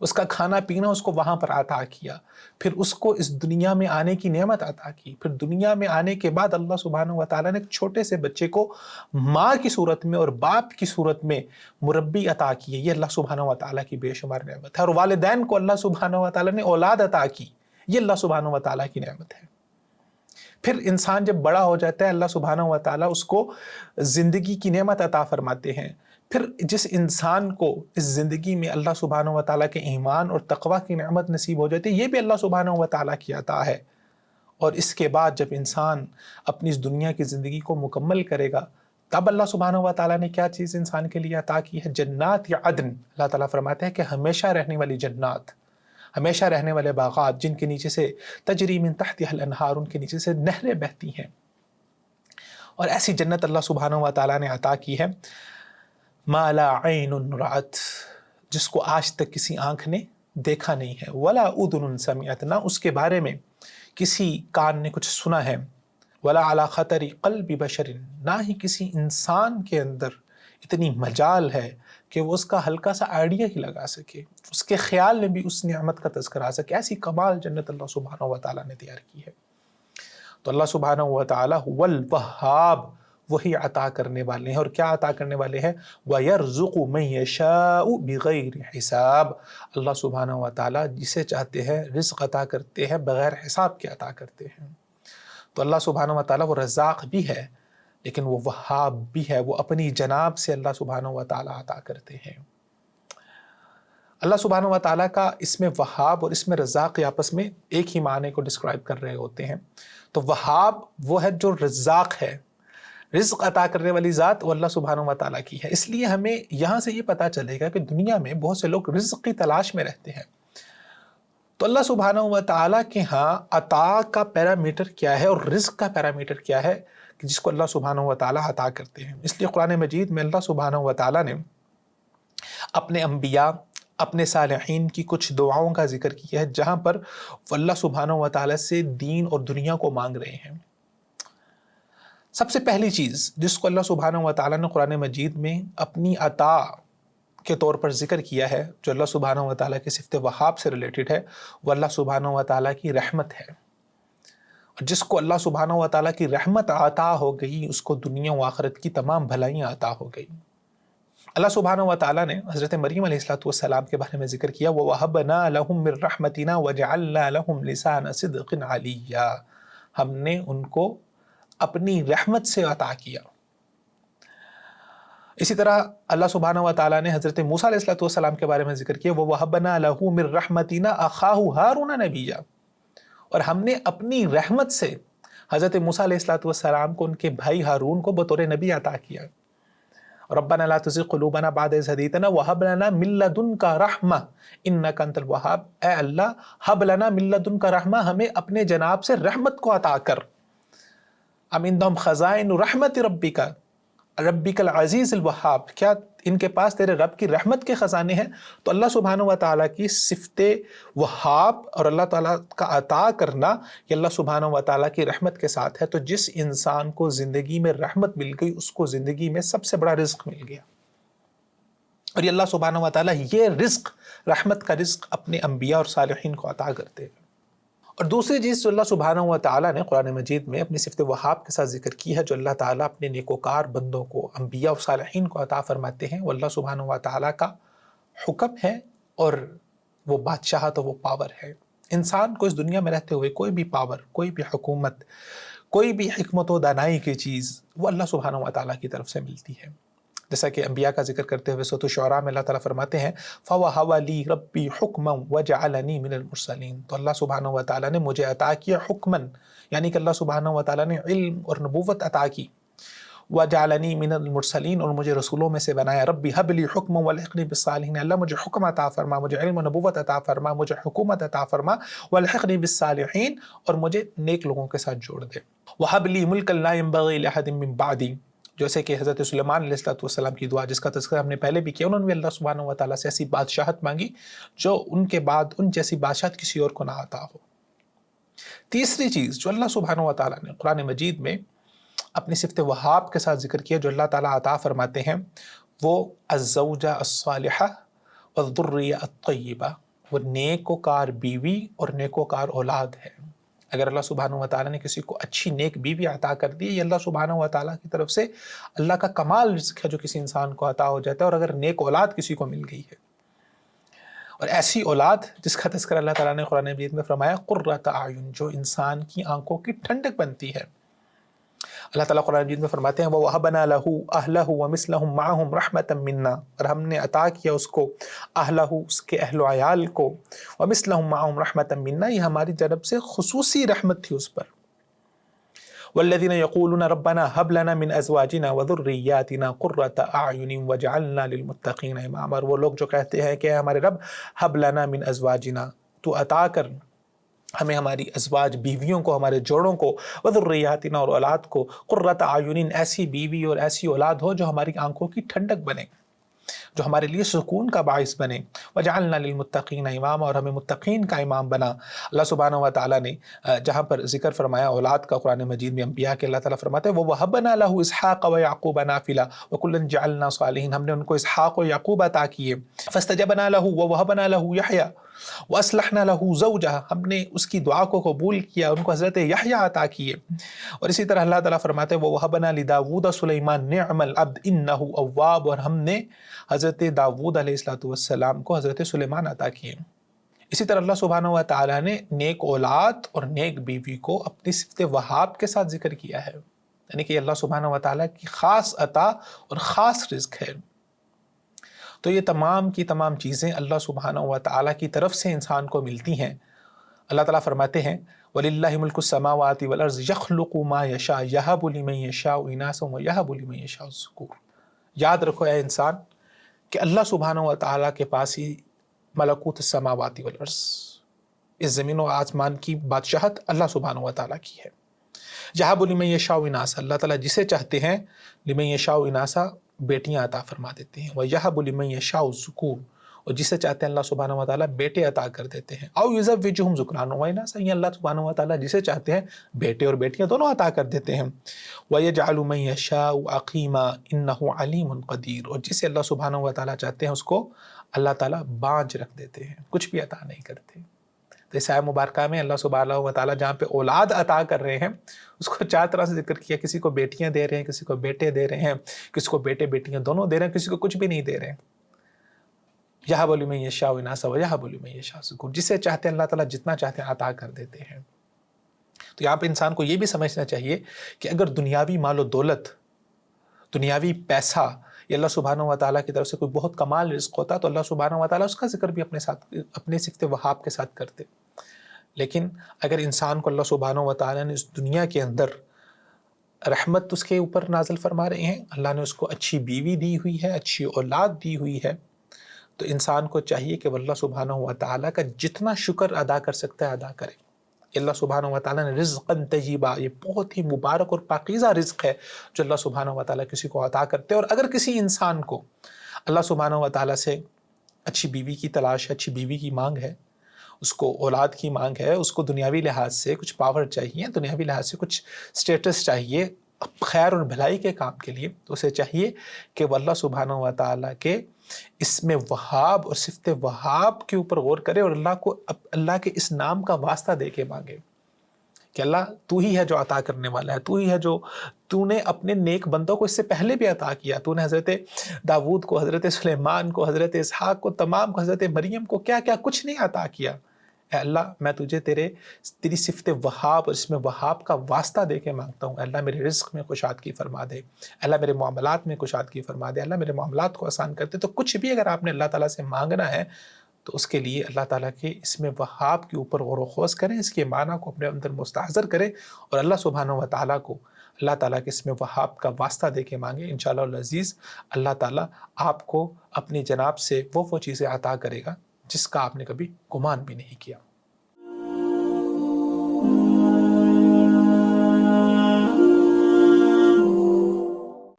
اس کا کھانا پینا اس کو وہاں پر عطا کیا، پھر اس کو اس دنیا میں آنے کی نعمت عطا کی، پھر دنیا میں آنے کے بعد اللہ سبحانہ و تعالیٰ نے ایک چھوٹے سے بچے کو ماں کی صورت میں اور باپ کی صورت میں مربی عطا کی ہے۔ یہ اللہ سبحانہ و تعالیٰ کی بے شمار نعمت ہے۔ اور والدین کو اللہ سبحانہ و تعالیٰ نے اولاد عطا کی، یہ اللہ سبحانہ و تعالیٰ کی نعمت ہے۔ پھر انسان جب بڑا ہو جاتا ہے اللہ سبحانہ و تعالیٰ اس کو زندگی کی نعمت عطا فرماتے ہیں۔ پھر جس انسان کو اس زندگی میں اللہ سبحانہ و تعالیٰ کے ایمان اور تقوی کی نعمت نصیب ہو جاتی ہے، یہ بھی اللہ سبحانہ و تعالیٰ کی عطا ہے۔ اور اس کے بعد جب انسان اپنی اس دنیا کی زندگی کو مکمل کرے گا، تب اللہ سبحانہ و تعالیٰ نے کیا چیز انسان کے لیے عطا کی ہے؟ جنات یا عدن۔ اللہ تعالیٰ فرماتے ہیں کہ ہمیشہ رہنے والی جنات، ہمیشہ رہنے والے باغات، جن کے نیچے سے تجری من تحتها الانہار، ان کے نیچے سے نہریں بہتی ہیں۔ اور ایسی جنت اللہ سبحانہ و تعالیٰ نے عطا کی ہے، ما لا عین رأت، جس کو آج تک کسی آنکھ نے دیکھا نہیں ہے، ولا اذن سمعت، نہ اس کے بارے میں کسی کان نے کچھ سنا ہے، ولا علی خطر قلب بشر، نہ ہی کسی انسان کے اندر اتنی مجال ہے کہ وہ اس کا ہلکا سا آئیڈیا ہی لگا سکے، اس کے خیال میں بھی اس نعمت کا تذکرہ آ سکے۔ ایسی کمال جنت اللہ سبحانہ و تعالیٰ نے تیار کی ہے۔ تو اللہ سبحانہ و تعالیٰ هو الوہاب، وہی عطا کرنے والے ہیں۔ اور کیا عطا کرنے والے ہیں؟ وَيَرْزُقُ مَن يَشَاءُ بِغَيْرِ حساب، اللہ سبحانہ و تعالیٰ جسے چاہتے ہیں رزق عطا کرتے ہیں، بغیر حساب کے عطا کرتے ہیں۔ تو اللہ سبحانہ و تعالیٰ وہ رزاق بھی ہے، لیکن وہ وہاب بھی ہے، وہ اپنی جناب سے اللہ سبحانہ و تعالیٰ عطا کرتے ہیں۔ اللہ سبحانہ و تعالیٰ کا اس میں وہاب اور اس میں رزاق آپس میں ایک ہی معنی کو ڈسکرائب کر رہے ہوتے ہیں۔ تو وہاب وہ ہے جو رزاق ہے، رزق عطا کرنے والی ذات وہ اللہ سبحانہ و تعالیٰ کی ہے۔ اس لیے ہمیں یہاں سے یہ پتہ چلے گا کہ دنیا میں بہت سے لوگ رزق کی تلاش میں رہتے ہیں، تو اللہ سبحانہ و تعالیٰ کے ہاں عطا کا پیرامیٹر کیا ہے اور رزق کا پیرامیٹر کیا ہے کہ جس کو اللہ سبحانہ و تعالیٰ عطا کرتے ہیں۔ اس لیے قرآن مجید میں اللہ سبحانہ و تعالیٰ نے اپنے انبیاء، اپنے صالحین کی کچھ دعاؤں کا ذکر کیا ہے، جہاں پر وہ اللہ سبحانہ و تعالیٰ سے دین اور دنیا کو مانگ رہے ہیں۔ سب سے پہلی چیز جس کو اللہ سبحانہ و تعالیٰ نے قرآن مجید میں اپنی عطا کے طور پر ذکر کیا ہے، جو اللہ سبحانہ و تعالیٰ کے صفت وہاب سے ریلیٹڈ ہے، وہ اللہ سبحانہ و تعالیٰ کی رحمت ہے۔ اور جس کو اللہ سبحانہ و تعالیٰ کی رحمت عطا ہو گئی، اس کو دنیا و آخرت کی تمام بھلائیاں عطا ہو گئی۔ اللہ سبحانہ و تعالیٰ نے حضرت مریم علیہ السلام کے بارے میں ذکر کیا، وَوَهَبْنَا لَهُم مِّن رَحْمَتِنَا وَجَعَلْنَا لَهُمْ لِسَانَ صِدْقٍ عَلِيًّا، ہم نے ان کو اپنی رحمت سے عطا کیا۔ اسی طرح اللہ سبحانہ و تعالیٰ نے حضرت موسیٰ علیہ السلام کے بارے میں ذکر کیا، وَوَهَبْنَا لَهُ مِن رَحْمَتِنَا أَخَاهُ هَارُونَ نَبِيًّا، اور ہم نے اپنی رحمت سے حضرت موسیٰ علیہ السلام کو ان کے بھائی ہارون کو بطور نبی عطا کیا۔ ربنا لا تزغ قلوبنا بعد إذ هديتنا وهب لنا من لدنك رحمة إنك أنت الوهاب، اے اللہ ہب لنا من لدنك رحمة، ہمیں اپنے جناب سے رحمت کو عطا کر۔ ام عندهم خزائن رحمت ربک العزیز الوہاب، کیا ان کے پاس تیرے رب کی رحمت کے خزانے ہیں؟ تو اللہ سبحانہ و تعالیٰ کی صفت وہاب اور اللہ تعالیٰ کا عطا کرنا یہ اللہ سبحانہ و تعالیٰ کی رحمت کے ساتھ ہے۔ تو جس انسان کو زندگی میں رحمت مل گئی، اس کو زندگی میں سب سے بڑا رزق مل گیا۔ اور یہ اللہ سبحانہ و تعالیٰ یہ رزق، رحمت کا رزق اپنے انبیاء اور صالحین کو عطا کرتے ہیں۔ اور دوسری چیز جو اللہ سبحانہ و تعالیٰ نے قرآن مجید میں اپنی صفت وہاب کے ساتھ ذکر کی ہے، جو اللہ تعالیٰ اپنے نیکوکار بندوں کو، انبیاء اور صالحین کو عطا فرماتے ہیں، وہ اللہ سبحانہ و تعالیٰ کا حکم ہے اور وہ بادشاہت اور وہ پاور ہے۔ انسان کو اس دنیا میں رہتے ہوئے کوئی بھی پاور، کوئی بھی حکومت، کوئی بھی حکمت و دانائی کی چیز وہ اللہ سبحانہ و تعالیٰ کی طرف سے ملتی ہے۔ جیسا کہ انبیاء کا ذکر کرتے ہوئے سورۃ الشعراء میں اللہ تعالیٰ فرماتے ہیں فَوَهَبَ لِي رَبِّي حُكْمًا وَجَعَلَنِي مِنَ الْمُرْسَلِينَ، تو اللہ سبحانہ و تعالیٰ نے مجھے عطا کیا حکماً، یعنی کہ اللہ سبحانہ و تعالیٰ نے علم اور نبوت عطا کی، وَجَعَلَنِي مِنَ الْمُرْسَلِينَ، اور مجھے رسولوں میں سے بنایا۔ رَبِّ هَبْ لِي حُكْمًا وَالْحِقْنِي بِالصَّالِحِينَ، اللہ مجھے حکم عطا فرما، مجھے علم و نبوت عطا فرما، مجھے حکومت عطا فرما، وَالْحِقْنِي بِالصَّالِحِينَ، اور مجھے نیک لوگوں کے ساتھ جوڑ دے۔ وَهَبْ لِي مُلْكًا لَا يَنبَغِي لِأَحَدٍ مِّن بَعْدِي، جیسے کہ حضرت سلیمان علیہ السلام کی دعا جس کا تذکرہ ہم نے پہلے بھی کیا، انہوں نے بھی اللہ سبحانہ و تعالیٰ سے ایسی بادشاہت مانگی جو ان کے بعد ان جیسی بادشاہت کسی اور کو نہ عطا ہو۔ تیسری چیز جو اللہ سبحانہ و تعالیٰ نے قرآن مجید میں اپنی صفت وہاب کے ساتھ ذکر کیا، جو اللہ تعالیٰ عطا فرماتے ہیں، وہ الزوجہ الصالحہ والذریہ الطیبہ، وہ نیکوکار بیوی اور نیکوکار اولاد ہے۔ اگر اللہ سبحانہ و تعالیٰ نے کسی کو اچھی نیک بیوی عطا کر دی، یہ اللہ سبحانہ و تعالیٰ کی طرف سے اللہ کا کمال رزق ہے جو کسی انسان کو عطا ہو جاتا ہے۔ اور اگر نیک اولاد کسی کو مل گئی ہے، اور ایسی اولاد جس کا تذکرہ اللہ تعالیٰ نے قرآن مجید میں فرمایا قرۃ اعین، جو انسان کی آنکھوں کی ٹھنڈک بنتی ہے۔ اللہ تعالیٰ قرآن مجید میں فرماتے ہیں وَوَهَبْنَا لَهُ أَهْلَهُ وَمِثْلَهُمْ مَعَهُمْ رَحْمَةً مِنَّا، اور ہم نے عطا کیا اس کو اہلہ، اس کے اہل و عیال کو، وَمِثْلَهُمْ مَعَهُمْ رَحْمَةً مِنَّا، یہ ہماری جانب سے خصوصی رحمت تھی اس پر۔ والذین یقولون ربنا هب لنا من ازواجنا وذریاتنا قرۃ اعین وجعلنا للمتقین اماما، اور وہ لوگ جو کہتے ہیں کہ ہمارے رب هب لنا من ازواجنا، تو عطا کر ہمیں ہماری ازواج بیویوں کو، ہمارے جوڑوں کو، وذریاتنا اور اولاد کو، قرۃ اعین ایسی بیوی اور ایسی اولاد ہو جو ہماری آنکھوں کی ٹھنڈک بنے، جو ہمارے لیے سکون کا باعث بنے، وجعلنا للمتقین اماما، اور ہمیں متقین کا امام بنا۔ اللہ سبحانہ و تعالیٰ نے جہاں پر ذکر فرمایا اولاد کا قرآن مجید میں انبیاء کے، اللہ تعالیٰ فرماتے ہیں وَوَهَبْنَا لَهُ إِسْحَاقَ وَيَعْقُوبَ نَافِلَةً وَكُلًّا جَعَلْنَا صَالِحِينَ، ہم نے ان کو اسحاق و یعقوب عطا کیے، فَاسْتَجَبْنَا لَهُ وَوَهَبْنَا لَهُ يَحْيَىٰ وَأَصْلَحْنَا لَهُ زَوْجَهَا، ہم نے اس کی دعا کو قبول کیا، ان کو حضرت یحییٰ عطا کیے۔ اور اسی طرح اللہ تعالیٰ فرماتے ہیں وَوَهَبْنَا لِدَاوُودَ سُلَيْمَانَ نِعْمَ الْعَبْدُ إِنَّهُ أَوَّابٌ، اور ہم نے حضرت داؤد علیہ السلام کو حضرت سلیمان عطا کیے۔ اسی طرح اللہ سبحانہ و تعالیٰ نے نیک اولاد اور نیک بیوی کو اپنی صفت وہاب کے ساتھ ذکر کیا ہے، یعنی کہ اللہ سبحانہ و تعالیٰ کی خاص عطا اور خاص رزق ہے۔ تو یہ تمام کی تمام چیزیں اللہ سبحانہ و تعالیٰ کی طرف سے انسان کو ملتی ہیں۔ اللہ تعالیٰ فرماتے ہیں وَلِلَّهِ مُلْكُ السَّمَاوَاتِ وَالْأَرْضِ يَخْلُقُ مَا يَشَاءُ يَهَبُ لِمَن يَشَاءُ إِنَاثًا وَيَهَبُ لِمَن يَشَاءُ الذُّكُورَ۔ یاد رکھو اے انسان کہ اللہ سبحانہ و تعالیٰ کے پاس ہی ملکوت السماوات والارض، اس زمین و آسمان کی بادشاہت اللہ سبحانہ و تعالیٰ کی ہے۔ یہب لمن یشاء اناثا، اللہ تعالیٰ جسے چاہتے ہیں لمن یشاء اناثا بیٹیاں عطا فرما دیتے ہیں، ویہب لمن یشاء الذکور، اور جسے چاہتے ہیں اللہ سبحانہ و تعالیٰ بیٹے عطا کر دیتے ہیں، او یزوجہم ذکرانا و اناثا، یہ اللہ سبحانہ و تعالیٰ جسے چاہتے ہیں بیٹے اور بیٹیاں دونوں عطا کر دیتے ہیں، ویجعل من یشاء عقیما انہ علیم قدیر، اور جسے اللہ سبحانہ و تعالیٰ چاہتے ہیں اس کو اللہ تعالیٰ بانجھ رکھ دیتے ہیں، کچھ بھی عطا نہیں کرتے۔ تو اس آیہ مبارکہ میں اللہ سبحانہ و تعالیٰ جہاں پہ اولاد عطا کر رہے ہیں اس کو چار طرح سے ذکر کیا، کسی کو بیٹیاں دے رہے ہیں، کسی کو بیٹے دے رہے ہیں، کسی کو بیٹے بیٹیاں دونوں دے رہے ہیں، کسی کو کچھ بھی نہیں دے رہے ہیں۔ یہب لمن یشاء اناثا ویہب لمن یشاء الذکور، جسے چاہتے ہیں اللہ تعالیٰ جتنا چاہتے ہیں عطا کر دیتے ہیں۔ تو یہاں پہ انسان کو یہ بھی سمجھنا چاہیے کہ اگر دنیاوی مال و دولت، دنیاوی پیسہ یہ اللہ سبحانہ و تعالیٰ کی طرف سے کوئی بہت کمال رزق ہوتا تو اللہ سبحانہ و تعالیٰ اس کا ذکر بھی اپنے صفت وہاب کے ساتھ کرتے۔ لیکن اگر انسان کو اللہ سبحانہ و تعالیٰ نے اس دنیا کے اندر رحمت اس کے اوپر نازل فرما رہے ہیں، اللہ نے اس کو اچھی بیوی دی ہوئی ہے، اچھی اولاد دی ہوئی ہے، تو انسان کو چاہیے کہ وہ اللہ سبحانہ و تعالیٰ کا جتنا شکر ادا کر سکتا ہے ادا کرے۔ اللہ سبحانہ و تعالیٰ نے رزقاً طیبا، یہ بہت ہی مبارک اور پاکیزہ رزق ہے جو اللہ سبحانہ و تعالیٰ کسی کو عطا کرتے ہیں۔ اور اگر کسی انسان کو اللہ سبحانہ و تعالیٰ سے اچھی بیوی کی تلاش ہے، اچھی بیوی کی مانگ ہے، اس کو اولاد کی مانگ ہے، اس کو دنیاوی لحاظ سے کچھ پاور چاہیے، دنیاوی لحاظ سے کچھ سٹیٹس چاہیے خیر اور بھلائی کے کام کے لیے، تو اسے چاہیے کہ وہ اللہ سبحانہ و تعالیٰ کے اسم وہاب اور صفت وہاب کے اوپر غور کرے اور اللہ کے اس نام کا واسطہ دے کے مانگے کہ اللہ تو ہی ہے جو عطا کرنے والا ہے، تو ہی ہے جو تو نے اپنے نیک بندوں کو اس سے پہلے بھی عطا کیا، تو نے حضرت داؤد کو، حضرت سلیمان کو، حضرت اسحاق کو، تمام کو، حضرت مریم کو کیا کیا کچھ نہیں عطا کیا۔ اے اللہ میں تجھے تیری صفت وہاب اور اس میں وہاب کا واسطہ دے کے مانگتا ہوں، اللہ میرے رزق میں کشادگی فرما دے، اللہ میرے معاملات میں کشادگی فرما دے، اللہ میرے معاملات کو آسان کر دے۔ تو کچھ بھی اگر آپ نے اللہ تعالیٰ سے مانگنا ہے تو اس کے لیے اللہ تعالیٰ کے اس میں وہاب کے اوپر غور و خوض کریں، اس کے معنی کو اپنے اندر مستحضر کریں اور اللہ سبحانہ و تعالیٰ کو اللہ تعالیٰ کے اس میں وہاب کا واسطہ دے کے مانگیں۔ انشاءاللہ العزیز اللہ تعالیٰ آپ کو اپنی جناب سے وہ چیزیں عطا کرے گا جس کا آپ نے کبھی گمان بھی نہیں کیا۔